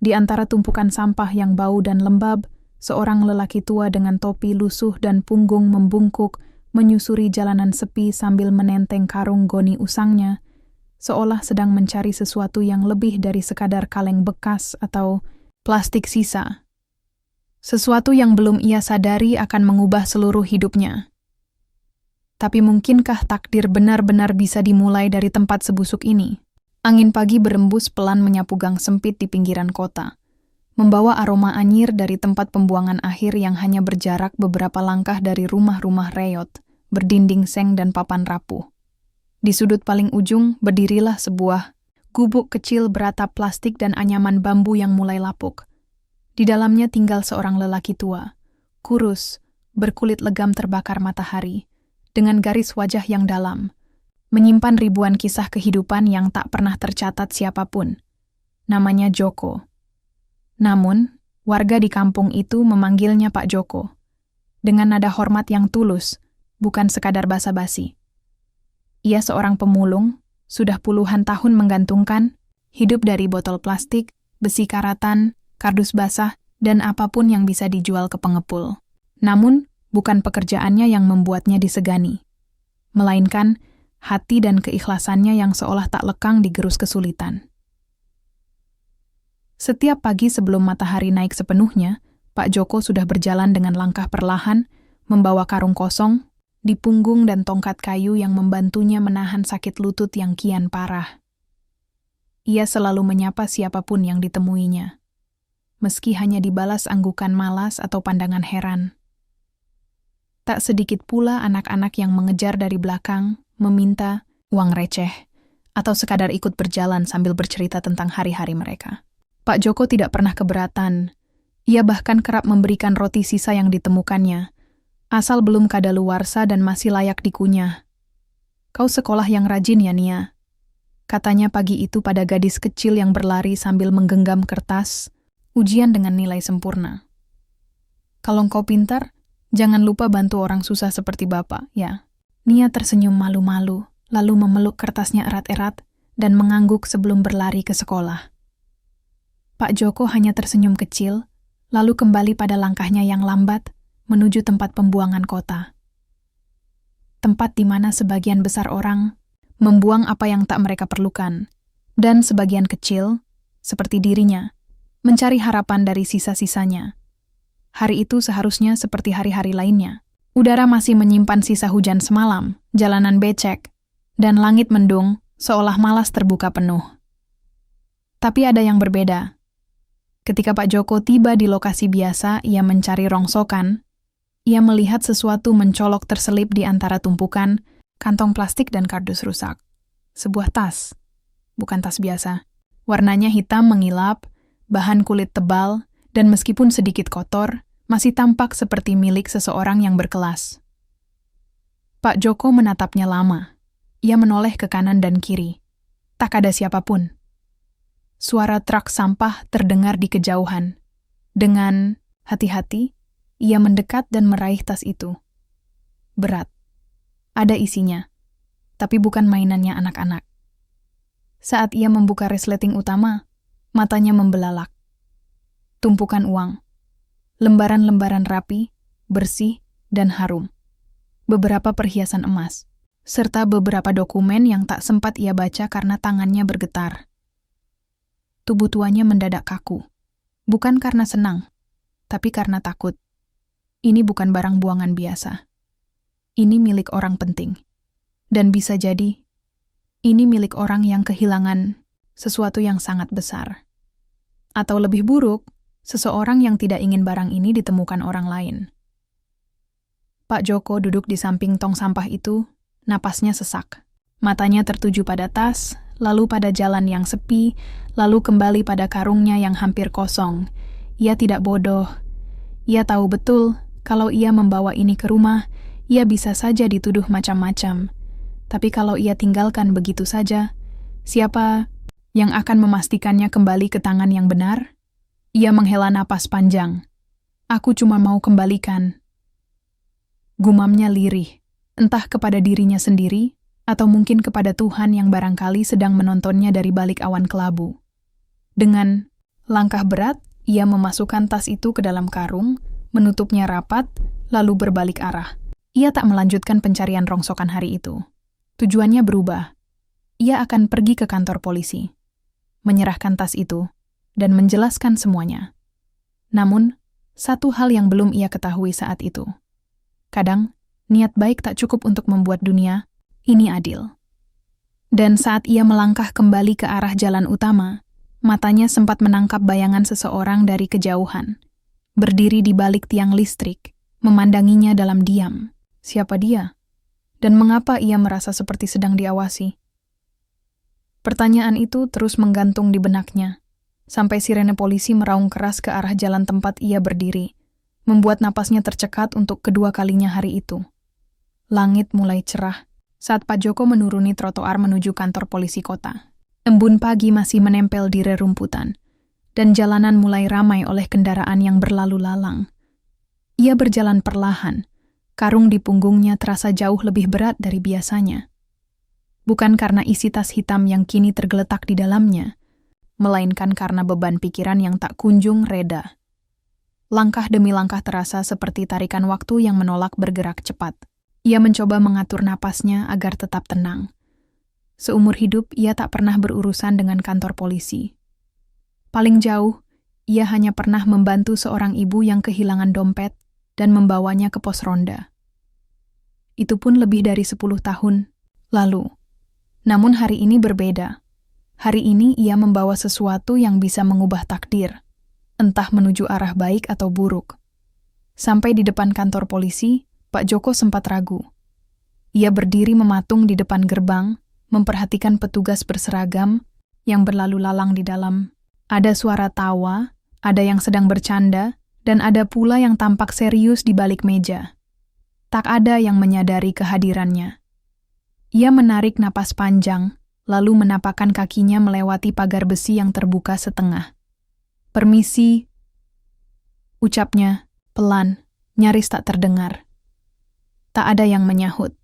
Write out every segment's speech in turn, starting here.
Di antara tumpukan sampah yang bau dan lembab, seorang lelaki tua dengan topi lusuh dan punggung membungkuk menyusuri jalanan sepi sambil menenteng karung goni usangnya, seolah sedang mencari sesuatu yang lebih dari sekadar kaleng bekas atau plastik sisa. Sesuatu yang belum ia sadari akan mengubah seluruh hidupnya. Tapi mungkinkah takdir benar-benar bisa dimulai dari tempat sebusuk ini? Angin pagi berembus pelan menyapu gang sempit di pinggiran kota, membawa aroma anyir dari tempat pembuangan akhir yang hanya berjarak beberapa langkah dari rumah-rumah reyot, berdinding seng dan papan rapuh. Di sudut paling ujung berdirilah sebuah gubuk kecil beratap plastik dan anyaman bambu yang mulai lapuk. Di dalamnya tinggal seorang lelaki tua, kurus, berkulit legam terbakar matahari, dengan garis wajah yang dalam, menyimpan ribuan kisah kehidupan yang tak pernah tercatat siapapun. Namanya Joko. Namun, warga di kampung itu memanggilnya Pak Joko, dengan nada hormat yang tulus, bukan sekadar basa-basi. Ia seorang pemulung, sudah puluhan tahun menggantungkan, hidup dari botol plastik, besi karatan, kardus basah, dan apapun yang bisa dijual ke pengepul. Namun, bukan pekerjaannya yang membuatnya disegani, melainkan hati dan keikhlasannya yang seolah tak lekang digerus kesulitan. Setiap pagi sebelum matahari naik sepenuhnya, Pak Joko sudah berjalan dengan langkah perlahan, membawa karung kosong, di punggung dan tongkat kayu yang membantunya menahan sakit lutut yang kian parah. Ia selalu menyapa siapapun yang ditemuinya, meski hanya dibalas anggukan malas atau pandangan heran. Tak sedikit pula anak-anak yang mengejar dari belakang, meminta uang receh, atau sekadar ikut berjalan sambil bercerita tentang hari-hari mereka. Pak Joko tidak pernah keberatan. Ia bahkan kerap memberikan roti sisa yang ditemukannya, asal belum kadaluwarsa dan masih layak dikunyah. "Kau sekolah yang rajin ya, Nia?" katanya pagi itu pada gadis kecil yang berlari sambil menggenggam kertas, ujian dengan nilai sempurna. "Kalau kau pintar, jangan lupa bantu orang susah seperti Bapak, ya." Nia tersenyum malu-malu, lalu memeluk kertasnya erat-erat dan mengangguk sebelum berlari ke sekolah. Pak Joko hanya tersenyum kecil, lalu kembali pada langkahnya yang lambat menuju tempat pembuangan kota. Tempat di mana sebagian besar orang membuang apa yang tak mereka perlukan, dan sebagian kecil, seperti dirinya, mencari harapan dari sisa-sisanya. Hari itu seharusnya seperti hari-hari lainnya. Udara masih menyimpan sisa hujan semalam, jalanan becek, dan langit mendung seolah malas terbuka penuh. Tapi ada yang berbeda. Ketika Pak Joko tiba di lokasi biasa, ia mencari rongsokan. Ia melihat sesuatu mencolok terselip di antara tumpukan kantong plastik dan kardus rusak. Sebuah tas, bukan tas biasa. Warnanya hitam mengilap, bahan kulit tebal, dan meskipun sedikit kotor, masih tampak seperti milik seseorang yang berkelas. Pak Joko menatapnya lama. Ia menoleh ke kanan dan kiri. Tak ada siapapun. Suara truk sampah terdengar di kejauhan. Dengan hati-hati, ia mendekat dan meraih tas itu. Berat. Ada isinya, tapi bukan mainannya anak-anak. Saat ia membuka resleting utama, matanya membelalak. Tumpukan uang. Lembaran-lembaran rapi, bersih, dan harum. Beberapa perhiasan emas, serta beberapa dokumen yang tak sempat ia baca karena tangannya bergetar. Tubuh tuanya mendadak kaku. Bukan karena senang, tapi karena takut. Ini bukan barang buangan biasa. Ini milik orang penting. Dan bisa jadi, ini milik orang yang kehilangan sesuatu yang sangat besar. Atau lebih buruk, seseorang yang tidak ingin barang ini ditemukan orang lain. Pak Joko duduk di samping tong sampah itu, napasnya sesak. Matanya tertuju pada tas, lalu pada jalan yang sepi, lalu kembali pada karungnya yang hampir kosong. Ia tidak bodoh. Ia tahu betul, kalau ia membawa ini ke rumah, ia bisa saja dituduh macam-macam. Tapi kalau ia tinggalkan begitu saja, siapa yang akan memastikannya kembali ke tangan yang benar? Ia menghela napas panjang. "Aku cuma mau kembalikan." Gumamnya lirih, entah kepada dirinya sendiri, atau mungkin kepada Tuhan yang barangkali sedang menontonnya dari balik awan kelabu. Dengan Langkah berat, ia memasukkan tas itu ke dalam karung, menutupnya rapat, lalu berbalik arah. Ia tak melanjutkan pencarian rongsokan hari itu. Tujuannya berubah. Ia akan pergi ke kantor polisi, menyerahkan tas itu, dan menjelaskan semuanya. Namun, satu hal yang belum ia ketahui saat itu. Kadang, niat baik tak cukup untuk membuat dunia ini adil. Dan saat ia melangkah kembali ke arah jalan utama, matanya sempat menangkap bayangan seseorang dari kejauhan, berdiri di balik tiang listrik, memandanginya dalam diam. Siapa dia? Dan mengapa ia merasa seperti sedang diawasi? Pertanyaan itu terus menggantung di benaknya, sampai sirene polisi meraung keras ke arah jalan tempat ia berdiri, membuat napasnya tercekat untuk kedua kalinya hari itu. Langit mulai cerah saat Pak Joko menuruni trotoar menuju kantor polisi kota. Embun pagi masih menempel di rerumputan, dan jalanan mulai ramai oleh kendaraan yang berlalu lalang. Ia berjalan perlahan, karung di punggungnya terasa jauh lebih berat dari biasanya. Bukan karena isi tas hitam yang kini tergeletak di dalamnya, melainkan karena beban pikiran yang tak kunjung reda. Langkah demi langkah terasa seperti tarikan waktu yang menolak bergerak cepat. Ia mencoba mengatur napasnya agar tetap tenang. Seumur hidup, ia tak pernah berurusan dengan kantor polisi. Paling jauh, ia hanya pernah membantu seorang ibu yang kehilangan dompet dan membawanya ke pos ronda. Itu pun lebih dari 10 tahun lalu. Namun hari ini berbeda. Hari ini ia membawa sesuatu yang bisa mengubah takdir, entah menuju arah baik atau buruk. Sampai di depan kantor polisi, Pak Joko sempat ragu. Ia berdiri mematung di depan gerbang, memperhatikan petugas berseragam yang berlalu lalang di dalam. Ada suara tawa, ada yang sedang bercanda, dan ada pula yang tampak serius di balik meja. Tak ada yang menyadari kehadirannya. Ia menarik napas panjang, lalu menapakkan kakinya melewati pagar besi yang terbuka setengah. "Permisi," ucapnya, pelan, nyaris tak terdengar. Tak ada yang menyahut.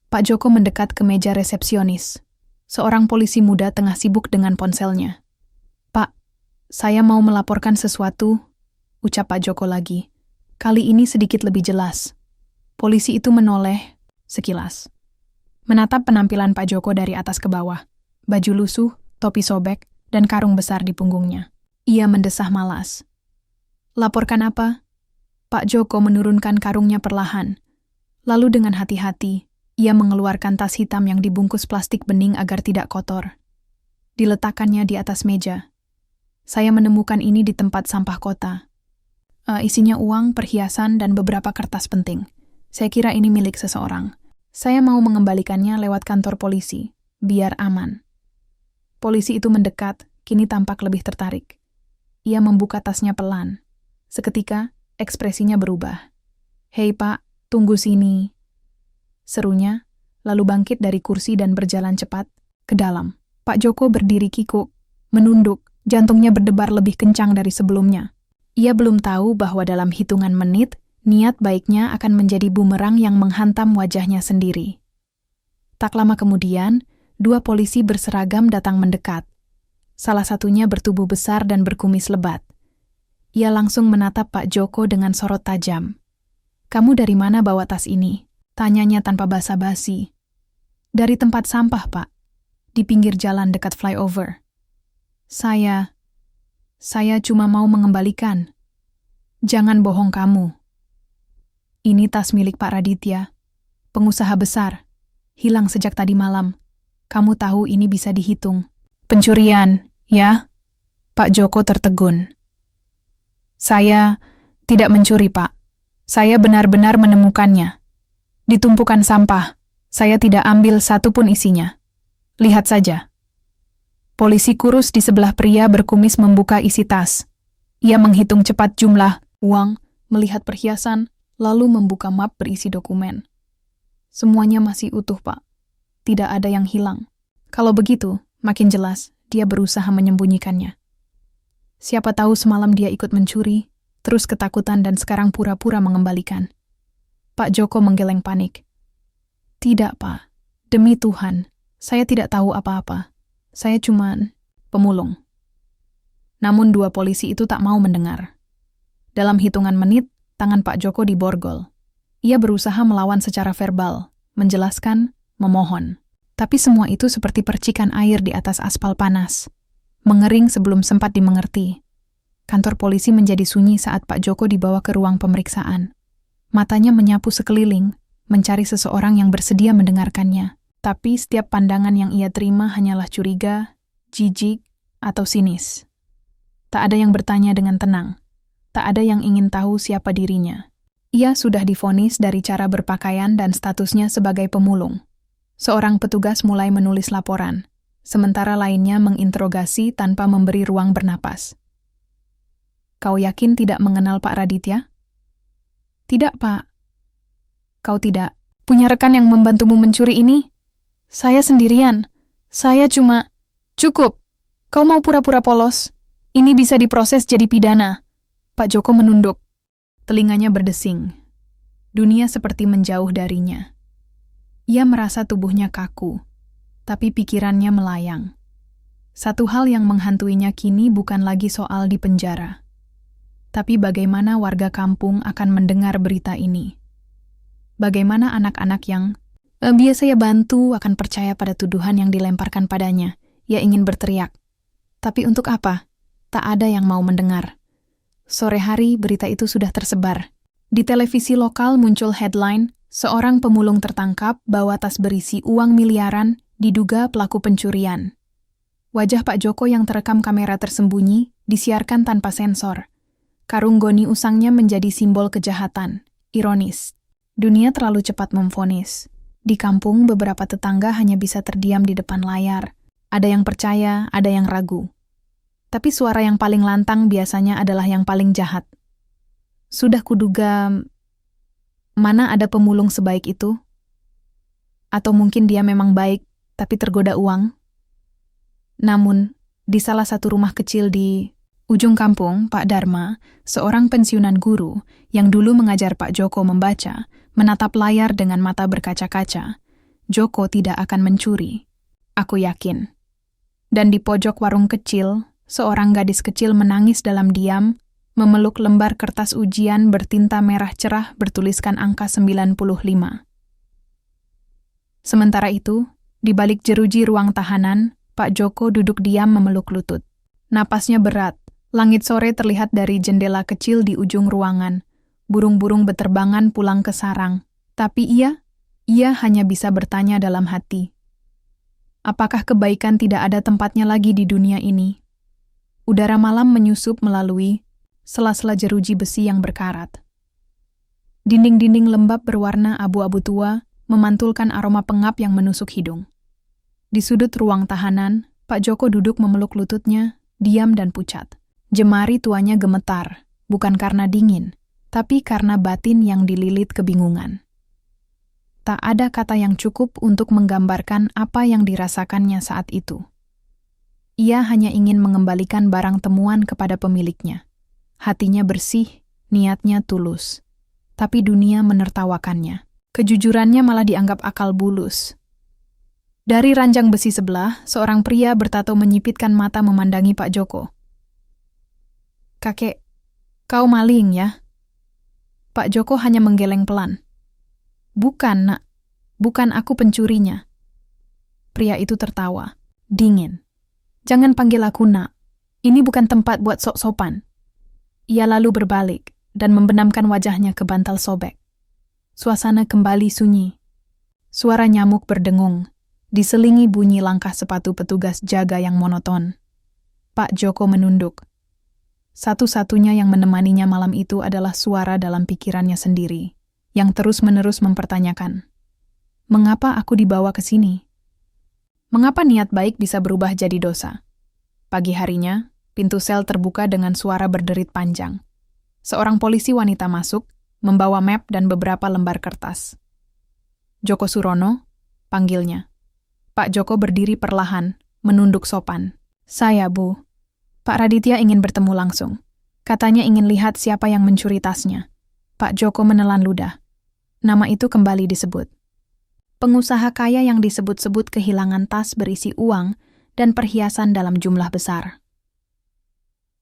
Pak Joko mendekat ke meja resepsionis. Seorang polisi muda tengah sibuk dengan ponselnya. "Pak, saya mau melaporkan sesuatu," ucap Pak Joko lagi. Kali ini sedikit lebih jelas. Polisi itu menoleh sekilas, menatap penampilan Pak Joko dari atas ke bawah. Baju lusuh, topi sobek, dan karung besar di punggungnya. Ia mendesah malas. "Laporkan apa?" Pak Joko menurunkan karungnya perlahan. Lalu dengan hati-hati, ia mengeluarkan tas hitam yang dibungkus plastik bening agar tidak kotor. Diletakkannya di atas meja. "Saya menemukan ini di tempat sampah kota. Isinya uang, perhiasan, dan beberapa kertas penting. Saya kira ini milik seseorang. Saya mau mengembalikannya lewat kantor polisi, biar aman." Polisi itu mendekat, kini tampak lebih tertarik. Ia membuka tasnya pelan. Seketika, ekspresinya berubah. "Hei Pak, tunggu sini," serunya, lalu bangkit dari kursi dan berjalan cepat ke dalam. Pak Joko berdiri kikuk, menunduk, jantungnya berdebar lebih kencang dari sebelumnya. Ia belum tahu bahwa dalam hitungan menit, niat baiknya akan menjadi bumerang yang menghantam wajahnya sendiri. Tak lama kemudian, 2 polisi berseragam datang mendekat. Salah satunya bertubuh besar dan berkumis lebat. Ia langsung menatap Pak Joko dengan sorot tajam. "Kamu dari mana bawa tas ini?" tanyanya tanpa basa-basi. "Dari tempat sampah, Pak. Di pinggir jalan dekat flyover." Saya cuma mau mengembalikan." "Jangan bohong kamu. Ini tas milik Pak Raditya, pengusaha besar. Hilang sejak tadi malam. Kamu tahu ini bisa dihitung." "Pencurian, ya?" Pak Joko tertegun. "Saya tidak mencuri, Pak. Saya benar-benar menemukannya. Di tumpukan sampah, saya tidak ambil satu pun isinya. Lihat saja." Polisi kurus di sebelah pria berkumis membuka isi tas. Ia menghitung cepat jumlah uang, melihat perhiasan, lalu membuka map berisi dokumen. "Semuanya masih utuh, Pak. Tidak ada yang hilang." Kalau begitu, makin jelas dia berusaha menyembunyikannya. Siapa tahu semalam dia ikut mencuri, terus ketakutan dan sekarang pura-pura mengembalikan. Pak Joko menggeleng panik. "Tidak, Pak. Demi Tuhan, saya tidak tahu apa-apa. Saya cuma pemulung." Namun dua polisi itu tak mau mendengar. Dalam hitungan menit, tangan Pak Joko diborgol. Ia berusaha melawan secara verbal, menjelaskan, memohon. Tapi semua itu seperti percikan air di atas aspal panas. Mengering sebelum sempat dimengerti. Kantor polisi menjadi sunyi saat Pak Joko dibawa ke ruang pemeriksaan. Matanya menyapu sekeliling, mencari seseorang yang bersedia mendengarkannya. Tapi setiap pandangan yang ia terima hanyalah curiga, jijik, atau sinis. Tak ada yang bertanya dengan tenang. Tak ada yang ingin tahu siapa dirinya. Ia sudah divonis dari cara berpakaian dan statusnya sebagai pemulung. Seorang petugas mulai menulis laporan, sementara lainnya menginterogasi tanpa memberi ruang bernapas. Kau yakin tidak mengenal Pak Raditya? Tidak, Pak. Kau tidak punya rekan yang membantumu mencuri ini? Saya sendirian. Saya cuma... Cukup. Kau mau pura-pura polos? Ini bisa diproses jadi pidana. Pak Joko menunduk. Telinganya berdesing. Dunia seperti menjauh darinya. Ia merasa tubuhnya kaku, tapi pikirannya melayang. Satu hal yang menghantuinya kini bukan lagi soal di penjara. Tapi bagaimana warga kampung akan mendengar berita ini? Bagaimana anak-anak yang biasa ia bantu akan percaya pada tuduhan yang dilemparkan padanya? Ia ingin berteriak. Tapi untuk apa? Tak ada yang mau mendengar. Sore hari berita itu sudah tersebar. Di televisi lokal muncul headline, seorang pemulung tertangkap bawa tas berisi uang miliaran diduga pelaku pencurian. Wajah Pak Joko yang terekam kamera tersembunyi disiarkan tanpa sensor. Karung goni usangnya menjadi simbol kejahatan. Ironis. Dunia terlalu cepat memvonis. Di kampung, beberapa tetangga hanya bisa terdiam di depan layar. Ada yang percaya, ada yang ragu. Tapi suara yang paling lantang biasanya adalah yang paling jahat. Sudah kuduga, mana ada pemulung sebaik itu? Atau mungkin dia memang baik, tapi tergoda uang? Namun, di salah satu rumah kecil di ujung kampung, Pak Dharma, seorang pensiunan guru yang dulu mengajar Pak Joko membaca, menatap layar dengan mata berkaca-kaca. Joko tidak akan mencuri. Aku yakin. Dan di pojok warung kecil, seorang gadis kecil menangis dalam diam, memeluk lembar kertas ujian bertinta merah cerah bertuliskan angka 95. Sementara itu, di balik jeruji ruang tahanan, Pak Joko duduk diam memeluk lutut. Napasnya berat. Langit sore terlihat dari jendela kecil di ujung ruangan. Burung-burung beterbangan pulang ke sarang. Tapi ia hanya bisa bertanya dalam hati. Apakah kebaikan tidak ada tempatnya lagi di dunia ini? Udara malam menyusup melalui sela-sela jeruji besi yang berkarat. Dinding-dinding lembab berwarna abu-abu tua memantulkan aroma pengap yang menusuk hidung. Di sudut ruang tahanan, Pak Joko duduk memeluk lututnya, diam dan pucat. Jemari tuanya gemetar, bukan karena dingin, tapi karena batin yang dililit kebingungan. Tak ada kata yang cukup untuk menggambarkan apa yang dirasakannya saat itu. Ia hanya ingin mengembalikan barang temuan kepada pemiliknya. Hatinya bersih, niatnya tulus. Tapi dunia menertawakannya. Kejujurannya malah dianggap akal bulus. Dari ranjang besi sebelah, seorang pria bertato menyipitkan mata memandangi Pak Joko. Kakek, kau maling ya? Pak Joko hanya menggeleng pelan. Bukan, nak. Bukan aku pencurinya. Pria itu tertawa. Dingin. Jangan panggil aku nak. Ini bukan tempat buat sok-sopan. Ia lalu berbalik dan membenamkan wajahnya ke bantal sobek. Suasana kembali sunyi. Suara nyamuk berdengung, diselingi bunyi langkah sepatu petugas jaga yang monoton. Pak Joko menunduk. Satu-satunya yang menemaninya malam itu adalah suara dalam pikirannya sendiri, yang terus-menerus mempertanyakan, mengapa aku dibawa ke sini? Mengapa niat baik bisa berubah jadi dosa? Pagi harinya, pintu sel terbuka dengan suara berderit panjang. Seorang polisi wanita masuk, membawa map dan beberapa lembar kertas. Joko Surono, panggilnya. Pak Joko berdiri perlahan, menunduk sopan. Saya, Bu. Pak Raditya ingin bertemu langsung. Katanya ingin lihat siapa yang mencuri tasnya. Pak Joko menelan ludah. Nama itu kembali disebut. Pengusaha kaya yang disebut-sebut kehilangan tas berisi uang dan perhiasan dalam jumlah besar.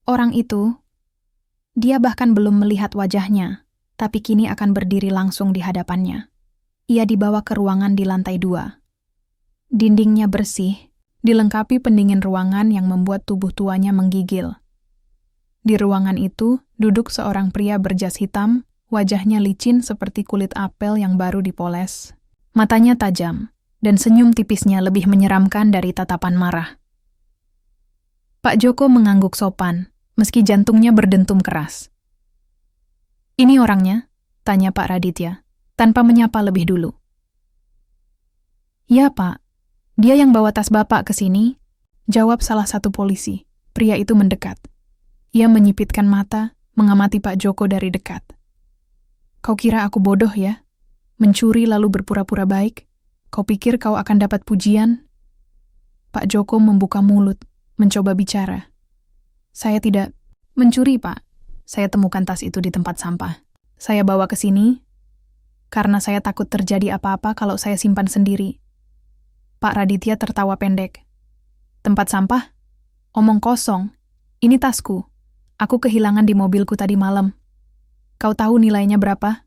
Orang itu, dia bahkan belum melihat wajahnya, tapi kini akan berdiri langsung di hadapannya. Ia dibawa ke ruangan di lantai 2. Dindingnya bersih, dilengkapi pendingin ruangan yang membuat tubuh tuanya menggigil. Di ruangan itu, duduk seorang pria berjas hitam, wajahnya licin seperti kulit apel yang baru dipoles. Matanya tajam, dan senyum tipisnya lebih menyeramkan dari tatapan marah. Pak Joko mengangguk sopan, meski jantungnya berdentum keras. "Ini orangnya?" tanya Pak Raditya, tanpa menyapa lebih dulu. "Ya, Pak. Dia yang bawa tas Bapak ke sini," jawab salah satu polisi. Pria itu mendekat. Ia menyipitkan mata, mengamati Pak Joko dari dekat. "Kau kira aku bodoh ya? Mencuri lalu berpura-pura baik? Kau pikir kau akan dapat pujian?" Pak Joko membuka mulut, mencoba bicara. "Saya tidak mencuri, Pak. Saya temukan tas itu di tempat sampah. Saya bawa ke sini karena saya takut terjadi apa-apa kalau saya simpan sendiri." Pak Raditya tertawa pendek. "Tempat sampah? Omong kosong. Ini tasku. Aku kehilangan di mobilku tadi malam. Kau tahu nilainya berapa?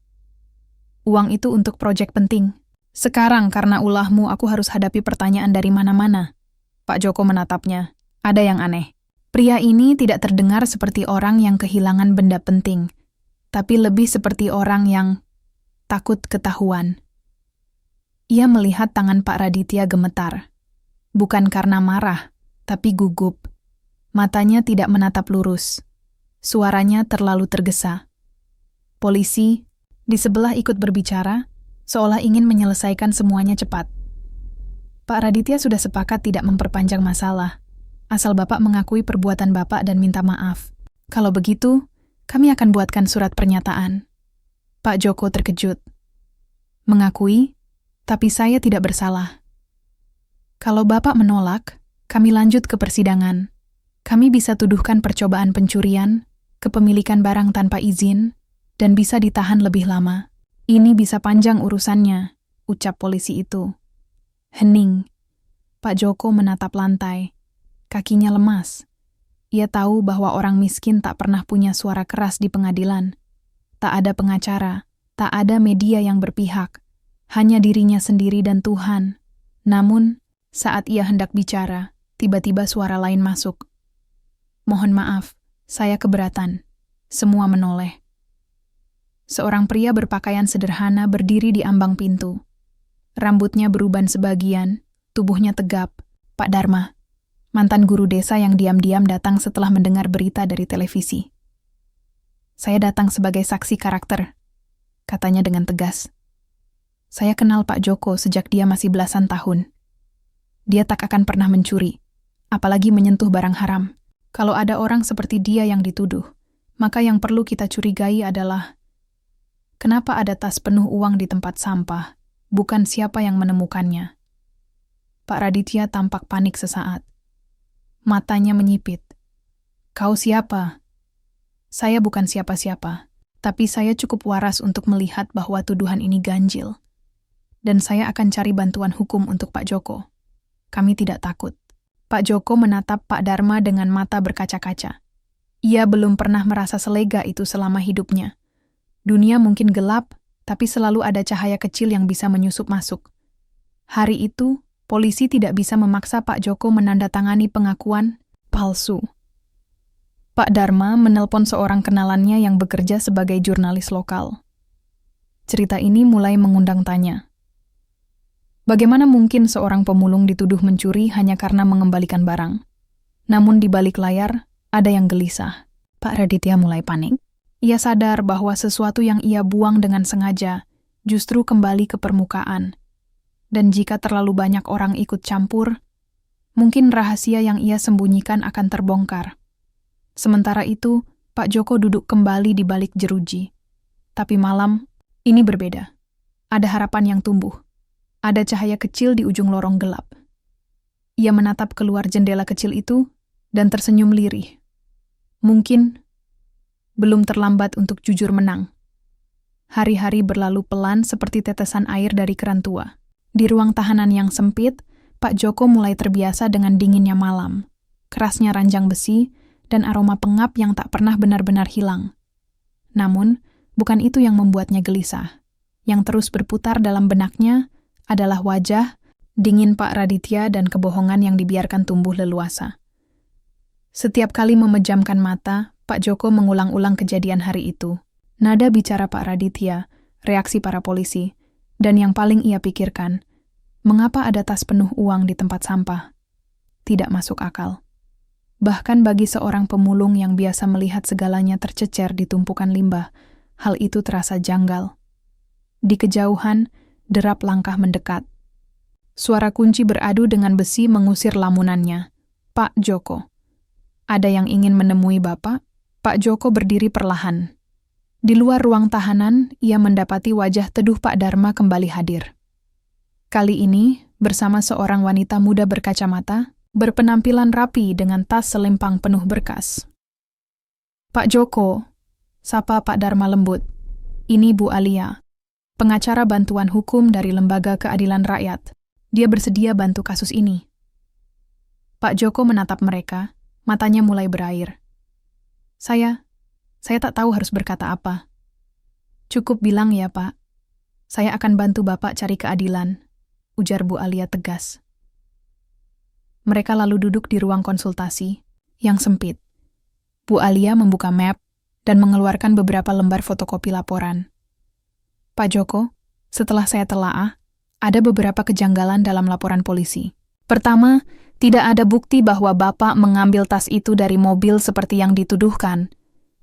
Uang itu untuk proyek penting. Sekarang karena ulahmu aku harus hadapi pertanyaan dari mana-mana." Pak Joko menatapnya. Ada yang aneh. Pria ini tidak terdengar seperti orang yang kehilangan benda penting, tapi lebih seperti orang yang takut ketahuan. Ia melihat tangan Pak Raditya gemetar. Bukan karena marah, tapi gugup. Matanya tidak menatap lurus. Suaranya terlalu tergesa. Polisi di sebelah ikut berbicara, seolah ingin menyelesaikan semuanya cepat. "Pak Raditya sudah sepakat tidak memperpanjang masalah, asal Bapak mengakui perbuatan Bapak dan minta maaf. Kalau begitu, kami akan buatkan surat pernyataan." Pak Joko terkejut. "Mengakui, tapi saya tidak bersalah. Kalau Bapak menolak, kami lanjut ke persidangan. Kami bisa tuduhkan percobaan pencurian, kepemilikan barang tanpa izin, dan bisa ditahan lebih lama. Ini bisa panjang urusannya," ucap polisi itu. Hening. Pak Joko menatap lantai. Kakinya lemas. Ia tahu bahwa orang miskin tak pernah punya suara keras di pengadilan. Tak ada pengacara, tak ada media yang berpihak. Hanya dirinya sendiri dan Tuhan. Namun, saat ia hendak bicara, tiba-tiba suara lain masuk. "Mohon maaf, saya keberatan." Semua menoleh. Seorang pria berpakaian sederhana berdiri di ambang pintu. Rambutnya beruban sebagian, tubuhnya tegap. "Pak Dharma, mantan guru desa yang diam-diam datang setelah mendengar berita dari televisi. Saya datang sebagai saksi karakter," katanya dengan tegas. "Saya kenal Pak Joko sejak dia masih belasan tahun. Dia tak akan pernah mencuri, apalagi menyentuh barang haram. Kalau ada orang seperti dia yang dituduh, maka yang perlu kita curigai adalah kenapa ada tas penuh uang di tempat sampah, bukan siapa yang menemukannya." Pak Raditya tampak panik sesaat. Matanya menyipit. "Kau siapa?" "Saya bukan siapa-siapa, tapi saya cukup waras untuk melihat bahwa tuduhan ini ganjil. Dan saya akan cari bantuan hukum untuk Pak Joko. Kami tidak takut." Pak Joko menatap Pak Dharma dengan mata berkaca-kaca. Ia belum pernah merasa selega itu selama hidupnya. Dunia mungkin gelap, tapi selalu ada cahaya kecil yang bisa menyusup masuk. Hari itu, polisi tidak bisa memaksa Pak Joko menandatangani pengakuan palsu. Pak Dharma menelpon seorang kenalannya yang bekerja sebagai jurnalis lokal. Cerita ini mulai mengundang tanya. Bagaimana mungkin seorang pemulung dituduh mencuri hanya karena mengembalikan barang? Namun di balik layar, ada yang gelisah. Pak Raditya mulai panik. Ia sadar bahwa sesuatu yang ia buang dengan sengaja justru kembali ke permukaan. Dan jika terlalu banyak orang ikut campur, mungkin rahasia yang ia sembunyikan akan terbongkar. Sementara itu, Pak Joko duduk kembali di balik jeruji. Tapi malam, ini berbeda. Ada harapan yang tumbuh. Ada cahaya kecil di ujung lorong gelap. Ia menatap keluar jendela kecil itu dan tersenyum lirih. Mungkin belum terlambat untuk jujur menang. Hari-hari berlalu pelan seperti tetesan air dari keran tua. Di ruang tahanan yang sempit, Pak Joko mulai terbiasa dengan dinginnya malam, kerasnya ranjang besi, dan aroma pengap yang tak pernah benar-benar hilang. Namun, bukan itu yang membuatnya gelisah. Yang terus berputar dalam benaknya adalah wajah, dingin Pak Raditya dan kebohongan yang dibiarkan tumbuh leluasa. Setiap kali memejamkan mata, Pak Joko mengulang-ulang kejadian hari itu. Nada bicara Pak Raditya, reaksi para polisi, dan yang paling ia pikirkan, mengapa ada tas penuh uang di tempat sampah? Tidak masuk akal. Bahkan bagi seorang pemulung yang biasa melihat segalanya tercecer di tumpukan limbah, hal itu terasa janggal. Di kejauhan, derap langkah mendekat. Suara kunci beradu dengan besi mengusir lamunannya. Pak Joko. Ada yang ingin menemui Bapak? Pak Joko berdiri perlahan. Di luar ruang tahanan, ia mendapati wajah teduh Pak Dharma kembali hadir. Kali ini, bersama seorang wanita muda berkacamata, berpenampilan rapi dengan tas selempang penuh berkas. Pak Joko, sapa Pak Dharma lembut. Ini Bu Alia, pengacara bantuan hukum dari Lembaga Keadilan Rakyat. Dia bersedia bantu kasus ini. Pak Joko menatap mereka, matanya mulai berair. Saya tak tahu harus berkata apa. Cukup bilang ya, Pak. Saya akan bantu Bapak cari keadilan, ujar Bu Alia tegas. Mereka lalu duduk di ruang konsultasi yang sempit. Bu Alia membuka map dan mengeluarkan beberapa lembar fotokopi laporan. Pak Joko, setelah saya telaah, ada beberapa kejanggalan dalam laporan polisi. Pertama, tidak ada bukti bahwa Bapak mengambil tas itu dari mobil seperti yang dituduhkan.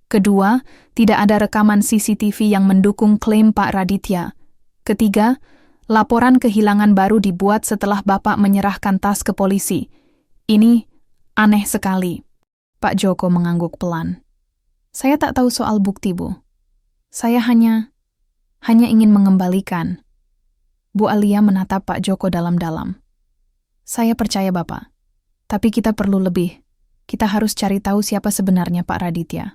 Kedua, tidak ada rekaman CCTV yang mendukung klaim Pak Raditya. Ketiga, laporan kehilangan baru dibuat setelah Bapak menyerahkan tas ke polisi. Ini aneh sekali. Pak Joko mengangguk pelan. Saya tak tahu soal bukti, Bu. Saya hanya ingin mengembalikan. Bu Alia menatap Pak Joko dalam-dalam. Saya percaya Bapak, tapi kita perlu lebih. Kita harus cari tahu siapa sebenarnya Pak Raditya.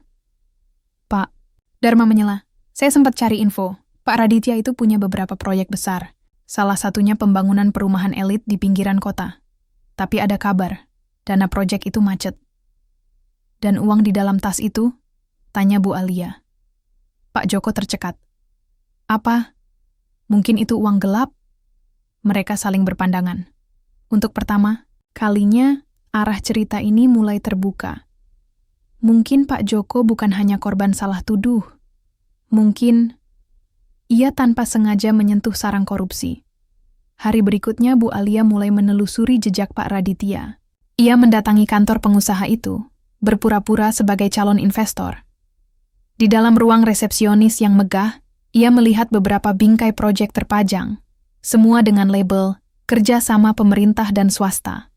Pak, Dharma menyela. Saya sempat cari info. Pak Raditya itu punya beberapa proyek besar. Salah satunya pembangunan perumahan elit di pinggiran kota. Tapi ada kabar, dana proyek itu macet. Dan uang di dalam tas itu? Tanya Bu Alia. Pak Joko tercekat. Apa? Mungkin itu uang gelap? Mereka saling berpandangan. Untuk pertama kalinya, arah cerita ini mulai terbuka. Mungkin Pak Joko bukan hanya korban salah tuduh. Mungkin ia tanpa sengaja menyentuh sarang korupsi. Hari berikutnya Bu Alia mulai menelusuri jejak Pak Raditya. Ia mendatangi kantor pengusaha itu, berpura-pura sebagai calon investor. Di dalam ruang resepsionis yang megah, ia melihat beberapa bingkai proyek terpajang, semua dengan label kerja sama pemerintah dan swasta.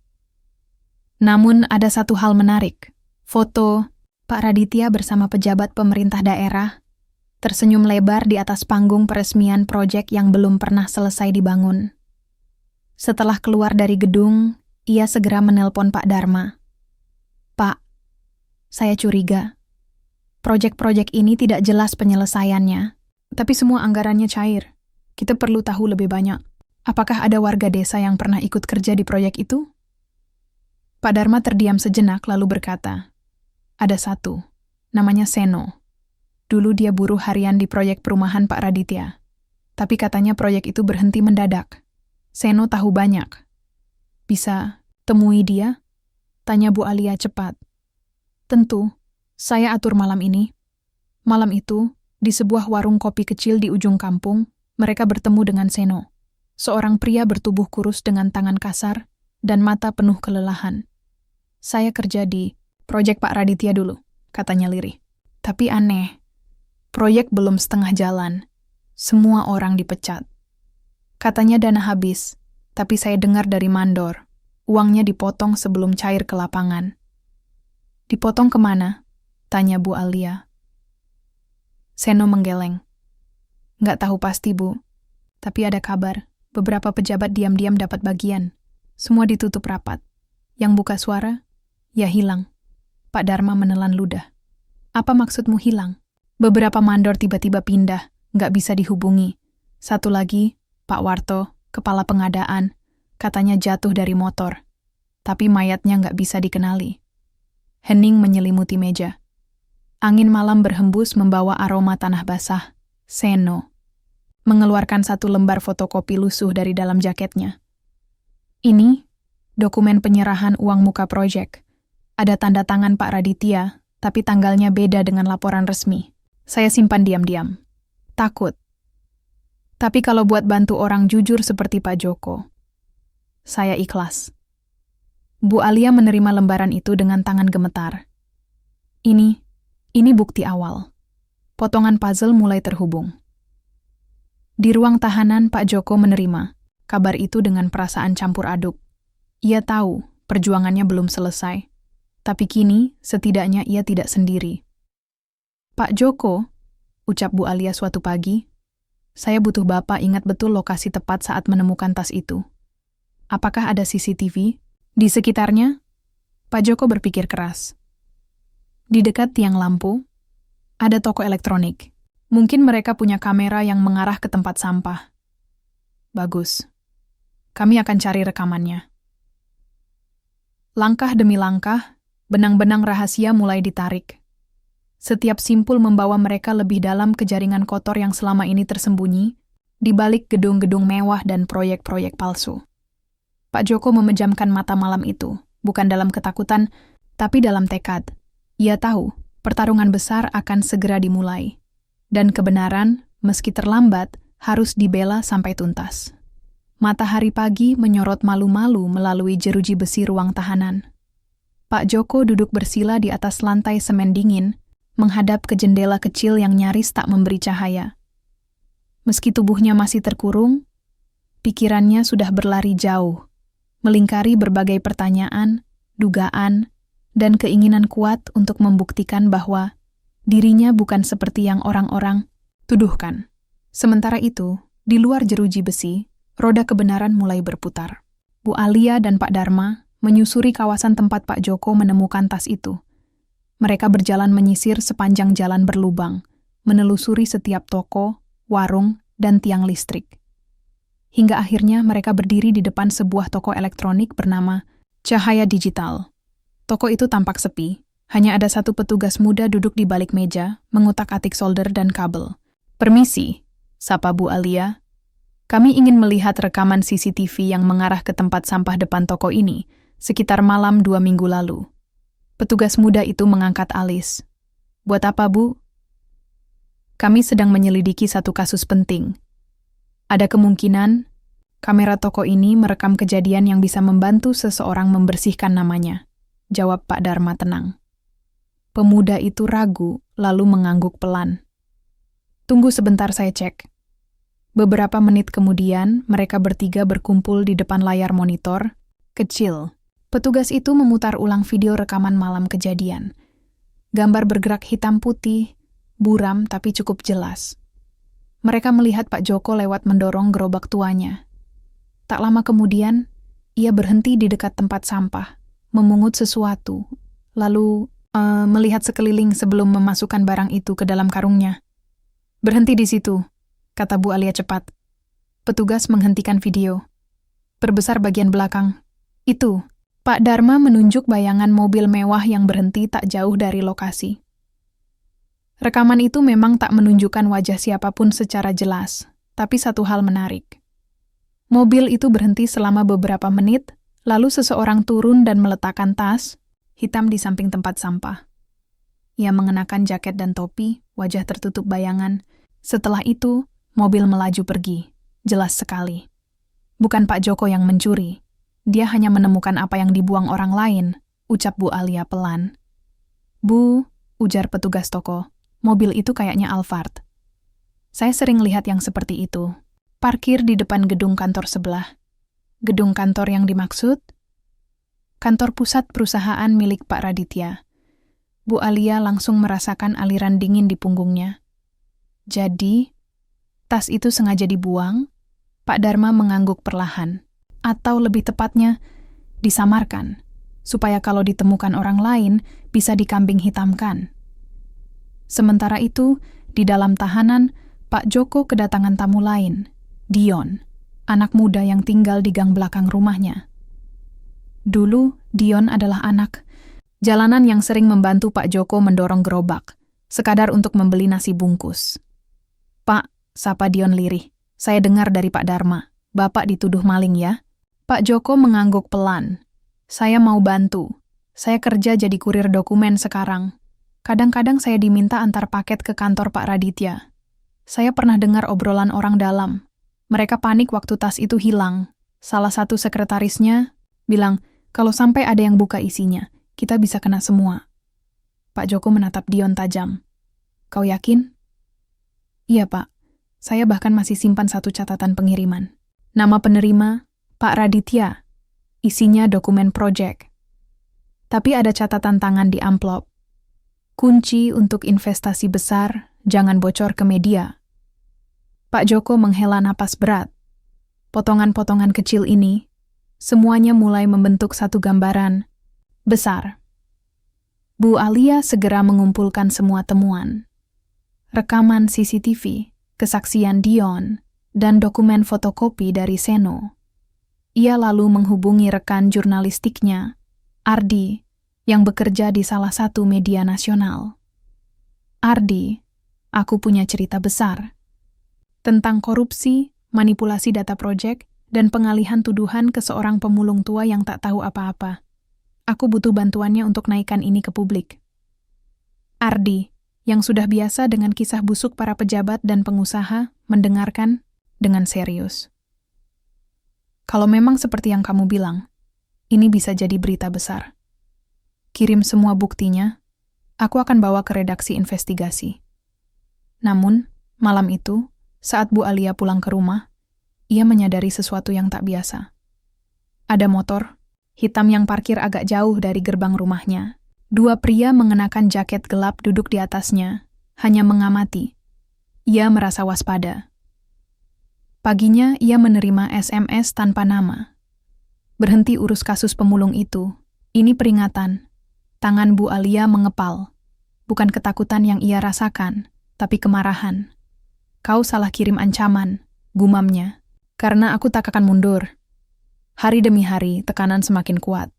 Namun ada satu hal menarik, foto Pak Raditya bersama pejabat pemerintah daerah, tersenyum lebar di atas panggung peresmian proyek yang belum pernah selesai dibangun. Setelah keluar dari gedung, ia segera menelpon Pak Dharma. Pak, saya curiga. Proyek-proyek ini tidak jelas penyelesaiannya, tapi semua anggarannya cair. Kita perlu tahu lebih banyak. Apakah ada warga desa yang pernah ikut kerja di proyek itu? Pak Dharma terdiam sejenak lalu berkata, ada satu, namanya Seno. Dulu dia buruh harian di proyek perumahan Pak Raditya. Tapi katanya proyek itu berhenti mendadak. Seno tahu banyak. Bisa temui dia? Tanya Bu Alia cepat. Tentu, saya atur malam ini. Malam itu, di sebuah warung kopi kecil di ujung kampung, mereka bertemu dengan Seno. Seorang pria bertubuh kurus dengan tangan kasar dan mata penuh kelelahan. Saya kerja di proyek Pak Raditya dulu, katanya lirih. Tapi aneh. Proyek belum setengah jalan. Semua orang dipecat. Katanya dana habis, tapi saya dengar dari mandor. Uangnya dipotong sebelum cair ke lapangan. Dipotong kemana? Tanya Bu Alia. Seno menggeleng. Nggak tahu pasti, Bu. Tapi ada kabar, beberapa pejabat diam-diam dapat bagian. Semua ditutup rapat. Yang buka suara, ya hilang. Pak Dharma menelan ludah. Apa maksudmu hilang? Beberapa mandor tiba-tiba pindah, nggak bisa dihubungi. Satu lagi, Pak Warto, kepala pengadaan, katanya jatuh dari motor. Tapi mayatnya nggak bisa dikenali. Hening menyelimuti meja. Angin malam berhembus membawa aroma tanah basah. Seno mengeluarkan satu lembar fotokopi lusuh dari dalam jaketnya. Ini dokumen penyerahan uang muka proyek. Ada tanda tangan Pak Raditya, tapi tanggalnya beda dengan laporan resmi. Saya simpan diam-diam. Takut. Tapi kalau buat bantu orang jujur seperti Pak Joko, saya ikhlas. Bu Alia menerima lembaran itu dengan tangan gemetar. Ini bukti awal. Potongan puzzle mulai terhubung. Di ruang tahanan, Pak Joko menerima kabar itu dengan perasaan campur aduk. Ia tahu perjuangannya belum selesai, tapi kini setidaknya ia tidak sendiri. Pak Joko, ucap Bu Alia suatu pagi, saya butuh Bapak ingat betul lokasi tepat saat menemukan tas itu. Apakah ada CCTV di sekitarnya? Pak Joko berpikir keras. Di dekat tiang lampu, ada toko elektronik. Mungkin mereka punya kamera yang mengarah ke tempat sampah. Bagus. Kami akan cari rekamannya. Langkah demi langkah, benang-benang rahasia mulai ditarik. Setiap simpul membawa mereka lebih dalam ke jaringan kotor yang selama ini tersembunyi, di balik gedung-gedung mewah dan proyek-proyek palsu. Pak Joko memejamkan mata malam itu, bukan dalam ketakutan, tapi dalam tekad. Ia tahu, pertarungan besar akan segera dimulai. Dan kebenaran, meski terlambat, harus dibela sampai tuntas. Matahari pagi menyorot malu-malu melalui jeruji besi ruang tahanan. Pak Joko duduk bersila di atas lantai semen dingin, menghadap ke jendela kecil yang nyaris tak memberi cahaya. Meski tubuhnya masih terkurung, pikirannya sudah berlari jauh, melingkari berbagai pertanyaan, dugaan, dan keinginan kuat untuk membuktikan bahwa dirinya bukan seperti yang orang-orang tuduhkan. Sementara itu, di luar jeruji besi, roda kebenaran mulai berputar. Bu Alia dan Pak Dharma menyusuri kawasan tempat Pak Joko menemukan tas itu. Mereka berjalan menyisir sepanjang jalan berlubang, menelusuri setiap toko, warung, dan tiang listrik. Hingga akhirnya mereka berdiri di depan sebuah toko elektronik bernama Cahaya Digital. Toko itu tampak sepi, hanya ada satu petugas muda duduk di balik meja, mengutak-atik solder dan kabel. "Permisi," sapa Bu Alia. "Kami ingin melihat rekaman CCTV yang mengarah ke tempat sampah depan toko ini, sekitar malam 2 minggu lalu." Petugas muda itu mengangkat alis. "Buat apa, Bu?" "Kami sedang menyelidiki satu kasus penting. Ada kemungkinan kamera toko ini merekam kejadian yang bisa membantu seseorang membersihkan namanya," jawab Pak Dharma tenang. Pemuda itu ragu, lalu mengangguk pelan. "Tunggu sebentar, saya cek." Beberapa menit kemudian, mereka bertiga berkumpul di depan layar monitor kecil. Petugas itu memutar ulang video rekaman malam kejadian. Gambar bergerak hitam putih, buram tapi cukup jelas. Mereka melihat Pak Joko lewat mendorong gerobak tuanya. Tak lama kemudian, ia berhenti di dekat tempat sampah, memungut sesuatu, lalu melihat sekeliling sebelum memasukkan barang itu ke dalam karungnya. "Berhenti di situ," kata Bu Alia cepat. Petugas menghentikan video. "Perbesar bagian belakang." "Itu." Pak Dharma menunjuk bayangan mobil mewah yang berhenti tak jauh dari lokasi. Rekaman itu memang tak menunjukkan wajah siapapun secara jelas, tapi satu hal menarik. Mobil itu berhenti selama beberapa menit, lalu seseorang turun dan meletakkan tas hitam di samping tempat sampah. Ia mengenakan jaket dan topi, wajah tertutup bayangan. Setelah itu, mobil melaju pergi. Jelas sekali. Bukan Pak Joko yang mencuri. Dia hanya menemukan apa yang dibuang orang lain, ucap Bu Alia pelan. "Bu," ujar petugas toko, "mobil itu kayaknya Alphard. Saya sering lihat yang seperti itu. Parkir di depan gedung kantor sebelah." "Gedung kantor yang dimaksud?" "Kantor pusat perusahaan milik Pak Raditya." Bu Alia langsung merasakan aliran dingin di punggungnya. "Jadi, tas itu sengaja dibuang?" Pak Dharma mengangguk perlahan. "Atau lebih tepatnya, disamarkan, supaya kalau ditemukan orang lain bisa dikambing hitamkan." Sementara itu, di dalam tahanan, Pak Joko kedatangan tamu lain, Dion, anak muda yang tinggal di gang belakang rumahnya. Dulu, Dion adalah anak Jalanan yang sering membantu Pak Joko mendorong gerobak, sekadar untuk membeli nasi bungkus. "Pak," sapa Dion lirih, "saya dengar dari Pak Dharma, Bapak dituduh maling ya?" Pak Joko mengangguk pelan. "Saya mau bantu. Saya kerja jadi kurir dokumen sekarang. Kadang-kadang saya diminta antar paket ke kantor Pak Raditya. Saya pernah dengar obrolan orang dalam. Mereka panik waktu tas itu hilang. Salah satu sekretarisnya bilang, kalau sampai ada yang buka isinya, kita bisa kena semua." Pak Joko menatap Dion tajam. "Kau yakin?" "Iya, Pak. Saya bahkan masih simpan satu catatan pengiriman. Nama penerima, Pak Raditya. Isinya dokumen proyek. Tapi ada catatan tangan di amplop. Kunci untuk investasi besar, jangan bocor ke media." Pak Joko menghela napas berat. Potongan-potongan kecil ini, semuanya mulai membentuk satu gambaran besar. Bu Alia segera mengumpulkan semua temuan. Rekaman CCTV, kesaksian Dion, dan dokumen fotokopi dari Seno. Ia lalu menghubungi rekan jurnalistiknya, Ardi, yang bekerja di salah satu media nasional. "Ardi, aku punya cerita besar tentang korupsi, manipulasi data proyek, dan pengalihan tuduhan ke seorang pemulung tua yang tak tahu apa-apa. Aku butuh bantuannya untuk naikkan ini ke publik." Ardi, yang sudah biasa dengan kisah busuk para pejabat dan pengusaha, mendengarkan dengan serius. "Kalau memang seperti yang kamu bilang, ini bisa jadi berita besar. Kirim semua buktinya, aku akan bawa ke redaksi investigasi." Namun, malam itu, saat Bu Alia pulang ke rumah, ia menyadari sesuatu yang tak biasa. Ada motor hitam yang parkir agak jauh dari gerbang rumahnya. Dua pria mengenakan jaket gelap duduk di atasnya, hanya mengamati. Ia merasa waspada. Paginya ia menerima SMS tanpa nama. "Berhenti urus kasus pemulung itu. Ini peringatan." Tangan Bu Alia mengepal. Bukan ketakutan yang ia rasakan, tapi kemarahan. "Kau salah kirim ancaman," gumamnya. "Karena aku tak akan mundur." Hari demi hari, tekanan semakin kuat.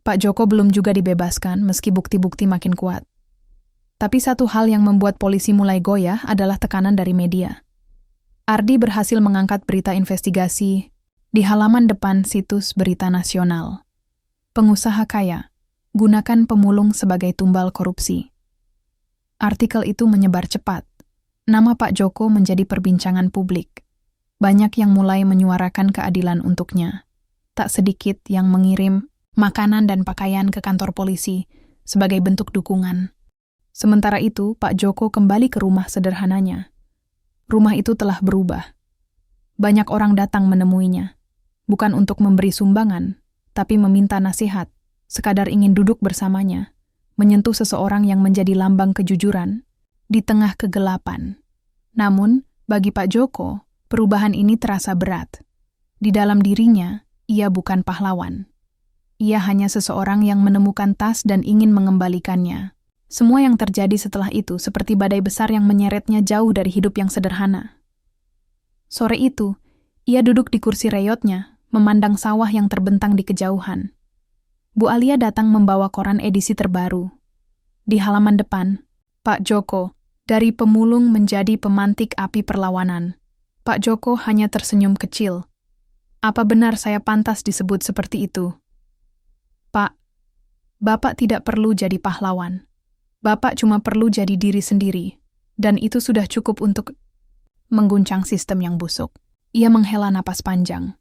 Pak Joko belum juga dibebaskan meski bukti-bukti makin kuat. Tapi satu hal yang membuat polisi mulai goyah adalah tekanan dari media. Ardi berhasil mengangkat berita investigasi di halaman depan situs berita nasional. "Pengusaha kaya, gunakan pemulung sebagai tumbal korupsi." Artikel itu menyebar cepat. Nama Pak Joko menjadi perbincangan publik. Banyak yang mulai menyuarakan keadilan untuknya. Tak sedikit yang mengirim makanan dan pakaian ke kantor polisi sebagai bentuk dukungan. Sementara itu, Pak Joko kembali ke rumah sederhananya. Rumah itu telah berubah. Banyak orang datang menemuinya, bukan untuk memberi sumbangan, tapi meminta nasihat, sekadar ingin duduk bersamanya, menyentuh seseorang yang menjadi lambang kejujuran di tengah kegelapan. Namun, bagi Pak Joko, perubahan ini terasa berat. Di dalam dirinya, ia bukan pahlawan. Ia hanya seseorang yang menemukan tas dan ingin mengembalikannya. Semua yang terjadi setelah itu seperti badai besar yang menyeretnya jauh dari hidup yang sederhana. Sore itu, ia duduk di kursi reyotnya, memandang sawah yang terbentang di kejauhan. Bu Alia datang membawa koran edisi terbaru. Di halaman depan, Pak Joko, dari pemulung menjadi pemantik api perlawanan. Pak Joko hanya tersenyum kecil. "Apa benar saya pantas disebut seperti itu?" "Pak, Bapak tidak perlu jadi pahlawan. Bapak cuma perlu jadi diri sendiri, dan itu sudah cukup untuk mengguncang sistem yang busuk." Ia menghela napas panjang.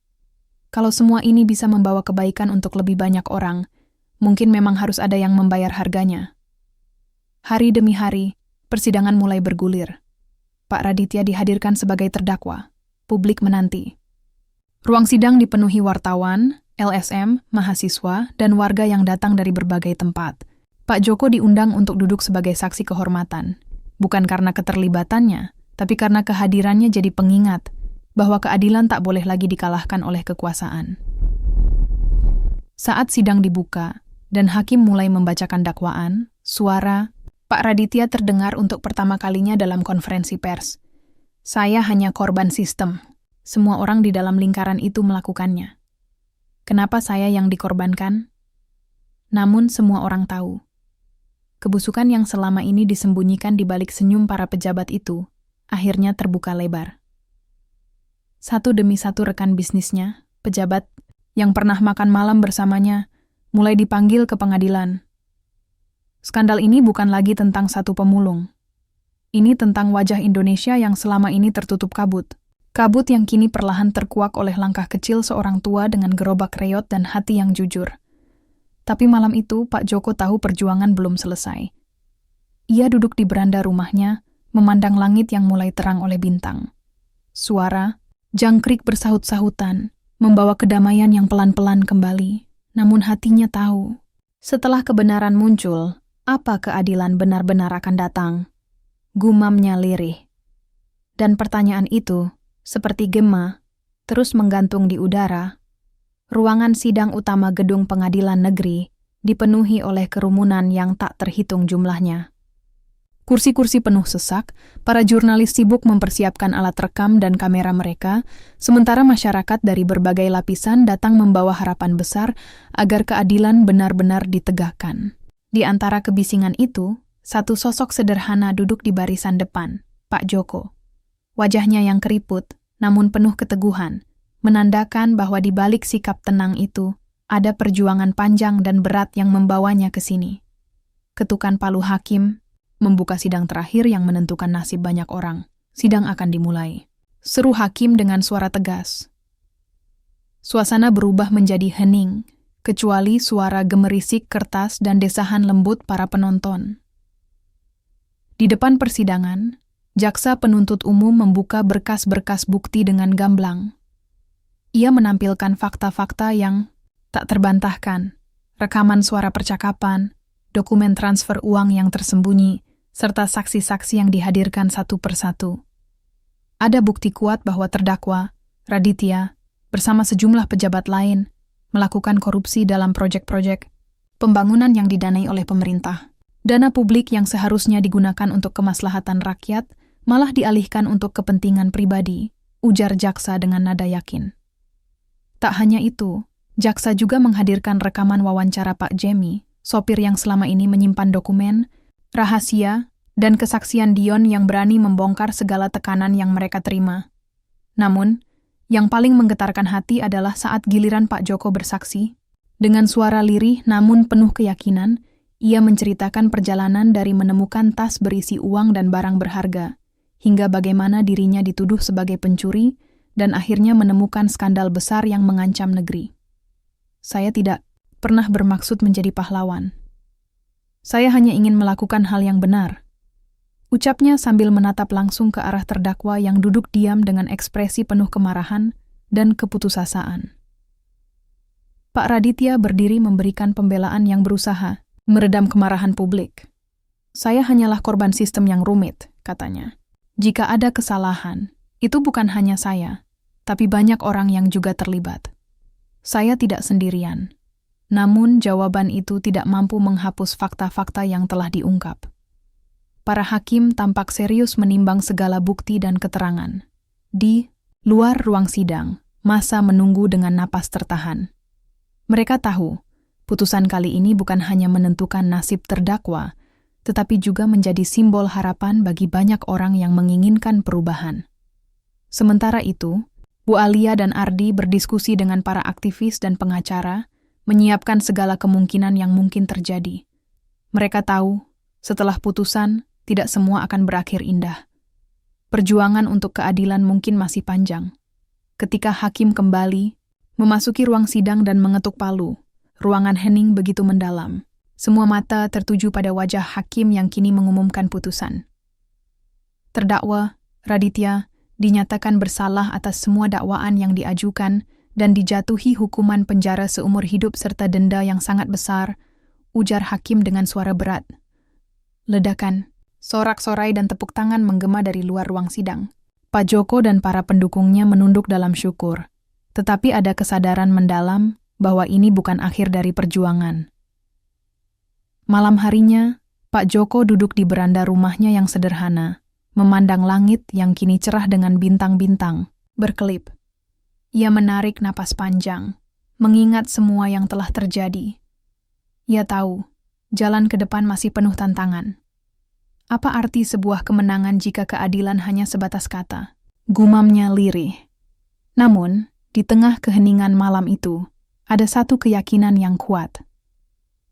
Kalau semua ini bisa membawa kebaikan untuk lebih banyak orang, mungkin memang harus ada yang membayar harganya. Hari demi hari, persidangan mulai bergulir. Pak Raditya dihadirkan sebagai terdakwa. Publik menanti. Ruang sidang dipenuhi wartawan, LSM, mahasiswa, dan warga yang datang dari berbagai tempat. Pak Joko diundang untuk duduk sebagai saksi kehormatan, bukan karena keterlibatannya, tapi karena kehadirannya jadi pengingat bahwa keadilan tak boleh lagi dikalahkan oleh kekuasaan. Saat sidang dibuka dan hakim mulai membacakan dakwaan, suara Pak Raditya terdengar untuk pertama kalinya dalam konferensi pers. "Saya hanya korban sistem. Semua orang di dalam lingkaran itu melakukannya. Kenapa saya yang dikorbankan?" Namun semua orang tahu. Kebusukan yang selama ini disembunyikan di balik senyum para pejabat itu, akhirnya terbuka lebar. Satu demi satu rekan bisnisnya, pejabat, yang pernah makan malam bersamanya, mulai dipanggil ke pengadilan. Skandal ini bukan lagi tentang satu pemulung. Ini tentang wajah Indonesia yang selama ini tertutup kabut. Kabut yang kini perlahan terkuak oleh langkah kecil seorang tua dengan gerobak reot dan hati yang jujur. Tapi malam itu, Pak Joko tahu perjuangan belum selesai. Ia duduk di beranda rumahnya, memandang langit yang mulai terang oleh bintang. Suara, jangkrik bersahut-sahutan, membawa kedamaian yang pelan-pelan kembali. Namun hatinya tahu, setelah kebenaran muncul, apa keadilan benar-benar akan datang? Gumamnya lirih. Dan pertanyaan itu, seperti gema, terus menggantung di udara. Ruangan sidang utama gedung pengadilan negeri dipenuhi oleh kerumunan yang tak terhitung jumlahnya. Kursi-kursi penuh sesak, para jurnalis sibuk mempersiapkan alat rekam dan kamera mereka, sementara masyarakat dari berbagai lapisan datang membawa harapan besar agar keadilan benar-benar ditegakkan. Di antara kebisingan itu, satu sosok sederhana duduk di barisan depan, Pak Joko. Wajahnya yang keriput, namun penuh keteguhan, menandakan bahwa di balik sikap tenang itu, ada perjuangan panjang dan berat yang membawanya ke sini. Ketukan palu hakim membuka sidang terakhir yang menentukan nasib banyak orang. Sidang akan dimulai. Seru hakim dengan suara tegas. Suasana berubah menjadi hening, kecuali suara gemerisik kertas dan desahan lembut para penonton. Di depan persidangan, jaksa penuntut umum membuka berkas-berkas bukti dengan gamblang. Ia menampilkan fakta-fakta yang tak terbantahkan, rekaman suara percakapan, dokumen transfer uang yang tersembunyi, serta saksi-saksi yang dihadirkan satu persatu. Ada bukti kuat bahwa terdakwa, Raditya, bersama sejumlah pejabat lain, melakukan korupsi dalam proyek-proyek pembangunan yang didanai oleh pemerintah. Dana publik yang seharusnya digunakan untuk kemaslahatan rakyat malah dialihkan untuk kepentingan pribadi, ujar jaksa dengan nada yakin. Tak hanya itu, jaksa juga menghadirkan rekaman wawancara Pak Jemi, sopir yang selama ini menyimpan dokumen, rahasia, dan kesaksian Dion yang berani membongkar segala tekanan yang mereka terima. Namun, yang paling menggetarkan hati adalah saat giliran Pak Joko bersaksi. Dengan suara lirih namun penuh keyakinan, ia menceritakan perjalanan dari menemukan tas berisi uang dan barang berharga, hingga bagaimana dirinya dituduh sebagai pencuri, dan akhirnya menemukan skandal besar yang mengancam negeri. Saya tidak pernah bermaksud menjadi pahlawan. Saya hanya ingin melakukan hal yang benar. Ucapnya sambil menatap langsung ke arah terdakwa yang duduk diam dengan ekspresi penuh kemarahan dan keputusasaan. Pak Raditya berdiri memberikan pembelaan yang berusaha meredam kemarahan publik. Saya hanyalah korban sistem yang rumit, katanya. Jika ada kesalahan, itu bukan hanya saya, tapi banyak orang yang juga terlibat. Saya tidak sendirian. Namun jawaban itu tidak mampu menghapus fakta-fakta yang telah diungkap. Para hakim tampak serius menimbang segala bukti dan keterangan. Di luar ruang sidang, massa menunggu dengan napas tertahan. Mereka tahu, putusan kali ini bukan hanya menentukan nasib terdakwa, tetapi juga menjadi simbol harapan bagi banyak orang yang menginginkan perubahan. Sementara itu, Bu Alia dan Ardi berdiskusi dengan para aktivis dan pengacara, menyiapkan segala kemungkinan yang mungkin terjadi. Mereka tahu, setelah putusan, tidak semua akan berakhir indah. Perjuangan untuk keadilan mungkin masih panjang. Ketika hakim kembali, memasuki ruang sidang dan mengetuk palu, ruangan hening begitu mendalam. Semua mata tertuju pada wajah hakim yang kini mengumumkan putusan. Terdakwa, Raditya, dinyatakan bersalah atas semua dakwaan yang diajukan dan dijatuhi hukuman penjara seumur hidup serta denda yang sangat besar, ujar hakim dengan suara berat. Ledakan, sorak-sorai dan tepuk tangan menggema dari luar ruang sidang. Pak Joko dan para pendukungnya menunduk dalam syukur, tetapi ada kesadaran mendalam bahwa ini bukan akhir dari perjuangan. Malam harinya, Pak Joko duduk di beranda rumahnya yang sederhana, memandang langit yang kini cerah dengan bintang-bintang, berkelip. Ia menarik napas panjang, mengingat semua yang telah terjadi. Ia tahu, jalan ke depan masih penuh tantangan. Apa arti sebuah kemenangan jika keadilan hanya sebatas kata? Gumamnya lirih. Namun, di tengah keheningan malam itu, ada satu keyakinan yang kuat.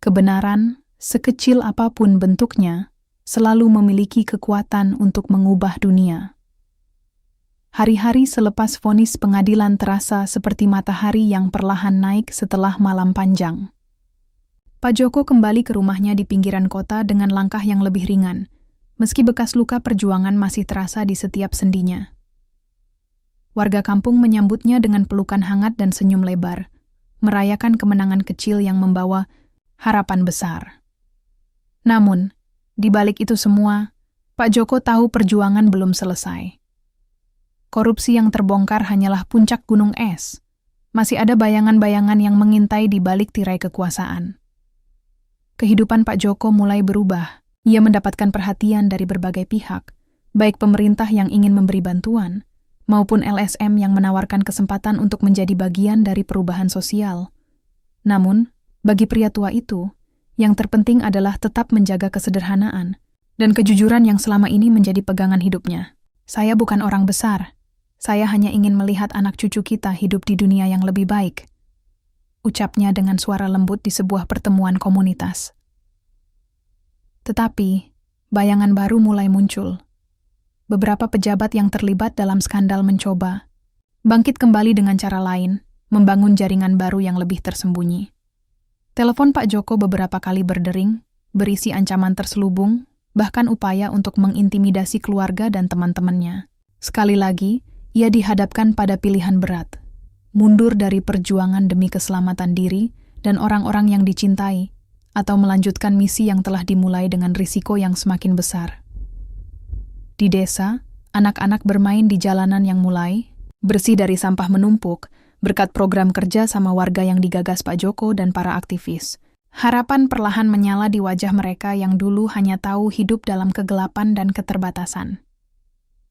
Kebenaran, sekecil apapun bentuknya, selalu memiliki kekuatan untuk mengubah dunia. Hari-hari selepas vonis pengadilan terasa seperti matahari yang perlahan naik setelah malam panjang. Pak Joko kembali ke rumahnya di pinggiran kota dengan langkah yang lebih ringan, meski bekas luka perjuangan masih terasa di setiap sendinya. Warga kampung menyambutnya dengan pelukan hangat dan senyum lebar, merayakan kemenangan kecil yang membawa harapan besar. Namun, di balik itu semua, Pak Joko tahu perjuangan belum selesai. Korupsi yang terbongkar hanyalah puncak gunung es. Masih ada bayangan-bayangan yang mengintai di balik tirai kekuasaan. Kehidupan Pak Joko mulai berubah. Ia mendapatkan perhatian dari berbagai pihak, baik pemerintah yang ingin memberi bantuan, maupun LSM yang menawarkan kesempatan untuk menjadi bagian dari perubahan sosial. Namun, bagi pria tua itu, yang terpenting adalah tetap menjaga kesederhanaan dan kejujuran yang selama ini menjadi pegangan hidupnya. Saya bukan orang besar. Saya hanya ingin melihat anak cucu kita hidup di dunia yang lebih baik, ucapnya dengan suara lembut di sebuah pertemuan komunitas. Tetapi, bayangan baru mulai muncul. Beberapa pejabat yang terlibat dalam skandal mencoba bangkit kembali dengan cara lain, membangun jaringan baru yang lebih tersembunyi. Telepon Pak Joko beberapa kali berdering, berisi ancaman terselubung, bahkan upaya untuk mengintimidasi keluarga dan teman-temannya. Sekali lagi, ia dihadapkan pada pilihan berat, mundur dari perjuangan demi keselamatan diri dan orang-orang yang dicintai, atau melanjutkan misi yang telah dimulai dengan risiko yang semakin besar. Di desa, anak-anak bermain di jalanan yang mulai bersih dari sampah menumpuk berkat program kerja sama warga yang digagas Pak Joko dan para aktivis. Harapan perlahan menyala di wajah mereka yang dulu hanya tahu hidup dalam kegelapan dan keterbatasan.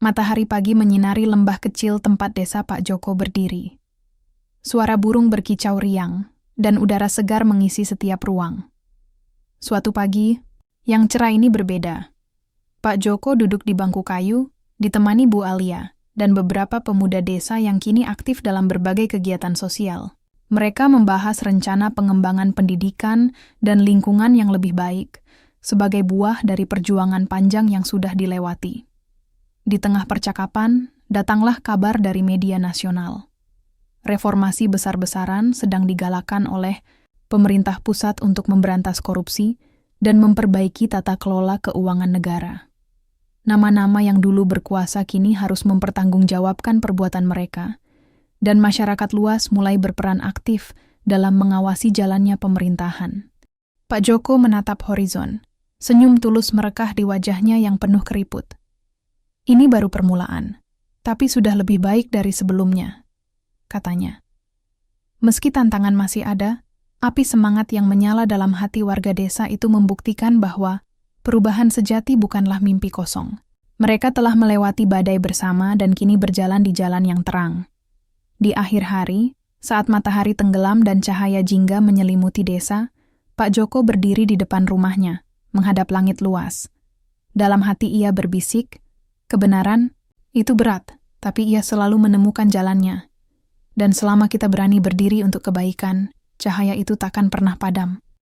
Matahari pagi menyinari lembah kecil tempat desa Pak Joko berdiri. Suara burung berkicau riang, dan udara segar mengisi setiap ruang. Suatu pagi, yang cerah ini berbeda. Pak Joko duduk di bangku kayu, ditemani Bu Alia, dan beberapa pemuda desa yang kini aktif dalam berbagai kegiatan sosial. Mereka membahas rencana pengembangan pendidikan dan lingkungan yang lebih baik, sebagai buah dari perjuangan panjang yang sudah dilewati. Di tengah percakapan, datanglah kabar dari media nasional. Reformasi besar-besaran sedang digalakan oleh pemerintah pusat untuk memberantas korupsi dan memperbaiki tata kelola keuangan negara. Nama-nama yang dulu berkuasa kini harus mempertanggungjawabkan perbuatan mereka, dan masyarakat luas mulai berperan aktif dalam mengawasi jalannya pemerintahan. Pak Joko menatap horizon, senyum tulus merekah di wajahnya yang penuh keriput. Ini baru permulaan, tapi sudah lebih baik dari sebelumnya, katanya. Meski tantangan masih ada, api semangat yang menyala dalam hati warga desa itu membuktikan bahwa perubahan sejati bukanlah mimpi kosong. Mereka telah melewati badai bersama dan kini berjalan di jalan yang terang. Di akhir hari, saat matahari tenggelam dan cahaya jingga menyelimuti desa, Pak Joko berdiri di depan rumahnya, menghadap langit luas. Dalam hati ia berbisik, kebenaran itu berat, tapi ia selalu menemukan jalannya. Dan selama kita berani berdiri untuk kebaikan, cahaya itu takkan pernah padam.